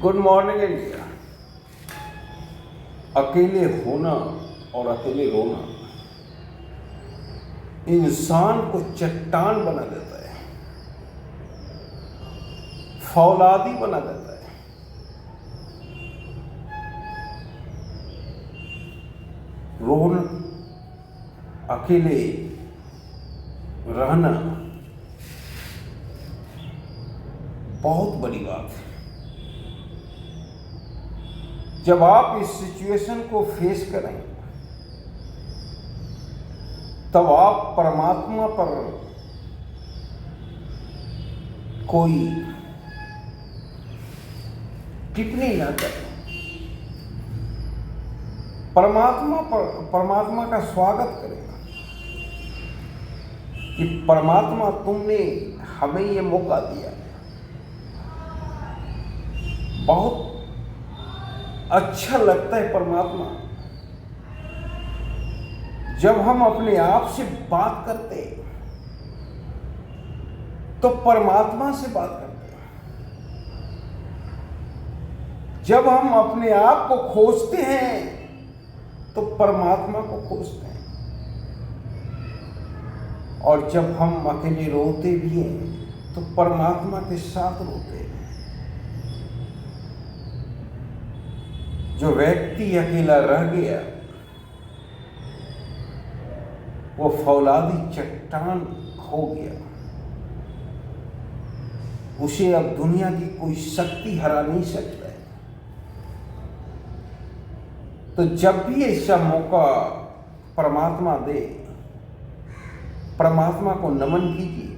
Good morning India. अकेले होना और अकेले रोना इंसान को चट्टान बना देता है, फौलादी बना देता है। रोना, अकेले रहना बहुत बड़ी बात है। जब आप इस सिचुएशन को फेस करें तब आप परमात्मा पर कोई टिप्पणी ना करें। परमात्मा का स्वागत करें कि परमात्मा तुमने हमें ये मौका दिया। बहुत अच्छा लगता है परमात्मा जब हम अपने आप से बात करते तो परमात्मा से बात करते हैं। जब हम अपने आप को खोजते हैं तो परमात्मा को खोजते हैं। और जब हम अकेले रोते भी हैं तो परमात्मा के साथ रोते हैं। जो व्यक्ति अकेला रह गया वो फौलादी चट्टान हो गया। उसे अब दुनिया की कोई शक्ति हरा नहीं सकता है। तो जब भी ऐसा मौका परमात्मा दे, परमात्मा को नमन कीजिए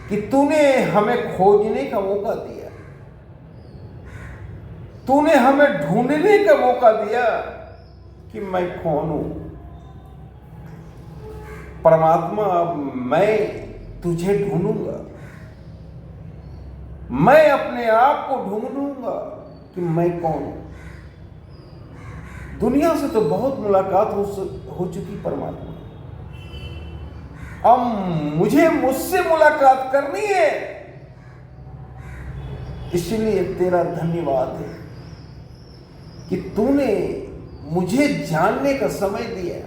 कि तूने हमें खोजने का मौका दिया, तूने हमें ढूंढने का मौका दिया कि मैं कौन हूं। परमात्मा, अब मैं तुझे ढूंढूंगा, मैं अपने आप को ढूंढूंगा कि मैं कौन हूं। दुनिया से तो बहुत मुलाकात हो चुकी परमात्मा, अब मुझे मुझसे मुलाकात करनी है। इसलिए तेरा धन्यवाद है कि तूने मुझे जानने का समय दिया,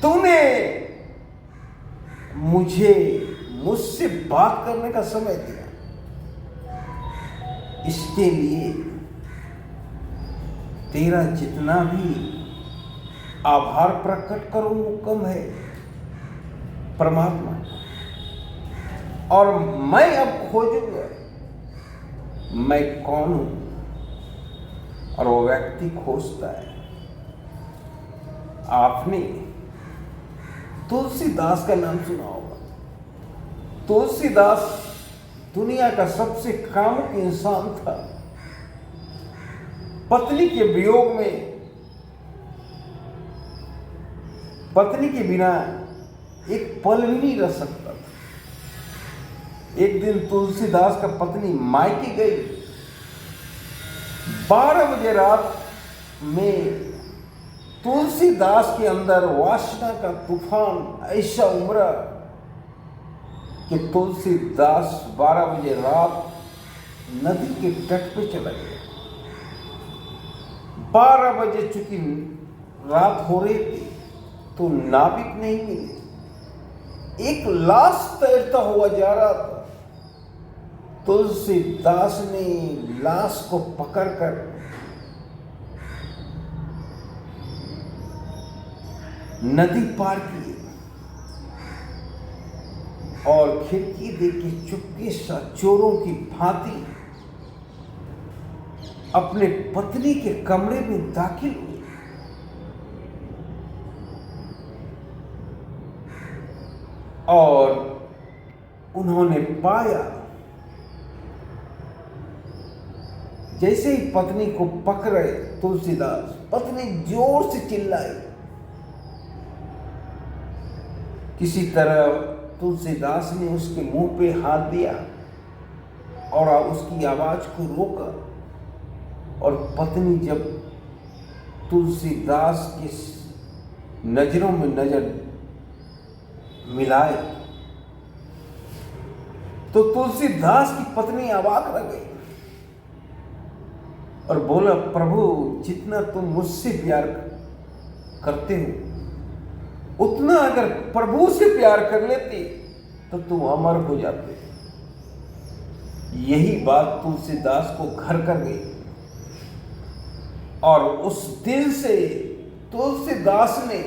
तूने मुझसे बात करने का समय दिया। इसके लिए तेरा जितना भी आभार प्रकट करूं वो कम है परमात्मा। और मैं अब खोजूंगा मैं कौन हूं। और वो व्यक्ति खोजता है। आपने तुलसीदास का नाम सुना होगा। तुलसीदास दुनिया का सबसे कामुक इंसान था। पत्नी के वियोग में, पत्नी के बिना एक पल भी नहीं रह सकता था। एक दिन तुलसीदास का पत्नी मायके गई। 12 बजे रात में तुलसीदास के अंदर वासना का तूफान ऐसा उमड़ा कि तुलसीदास 12 बजे रात नदी के तट पे चला गया। 12 बजे चूंकि रात हो रही थी तो नाविक नहीं मिले। एक लाश तैरता हुआ जा रहा था। तुलसीदास ने लाश को पकड़कर नदी पार की और खिड़की देखी चुपके से चोरों की भांति अपने पत्नी के कमरे में दाखिल हुए। और उन्होंने पाया, जैसे ही पत्नी को पकड़े तुलसीदास, पत्नी जोर से चिल्लाई। किसी तरह तुलसीदास ने उसके मुंह पे हाथ दिया और उसकी आवाज को रोका। और पत्नी जब तुलसीदास की नजरों में नजर मिलाए तो तुलसीदास की पत्नी अवाक रह गई और बोला, प्रभु जितना तुम मुझसे प्यार करते हो उतना अगर प्रभु से प्यार कर लेते तो तुम अमर हो जाते। यही बात तुलसीदास को घर कर गई और उस दिन से तुलसीदास ने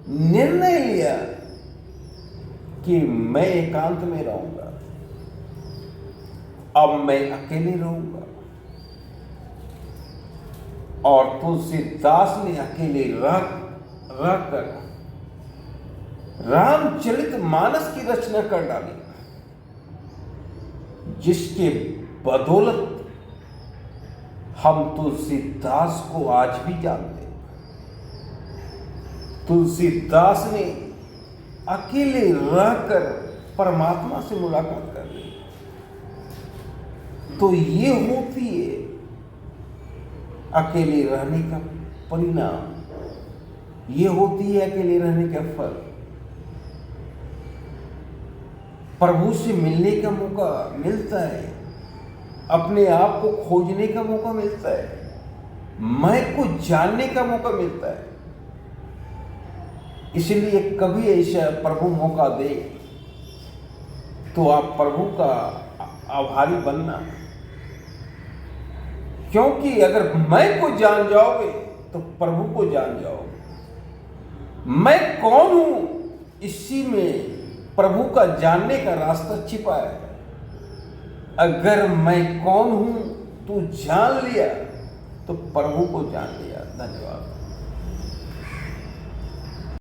निर्णय लिया कि मैं एकांत में रहूंगा, अब मैं अकेले रहूंगा। और तुलसीदास ने अकेले रहकर रामचरितमानस की रचना कर डाली, जिसके बदौलत हम तुलसीदास को आज भी जानते हैं। तुलसीदास ने अकेले रहकर परमात्मा से मुलाकात कर ली। तो ये होती है अकेले रहने का परिणाम, ये होती है अकेले रहने का फल। प्रभु से मिलने का मौका मिलता है, अपने आप को खोजने का मौका मिलता है, मैं को जानने का मौका मिलता है। इसलिए कभी ऐसा प्रभु मौका दे तो आप प्रभु का आभारी बनना, क्योंकि अगर मैं को जान जाओगे तो प्रभु को जान जाओगे। मैं कौन हूं, इसी में प्रभु का जानने का रास्ता छिपा है। अगर मैं कौन हूं तू जान लिया तो प्रभु को जान लिया। धन्यवाद।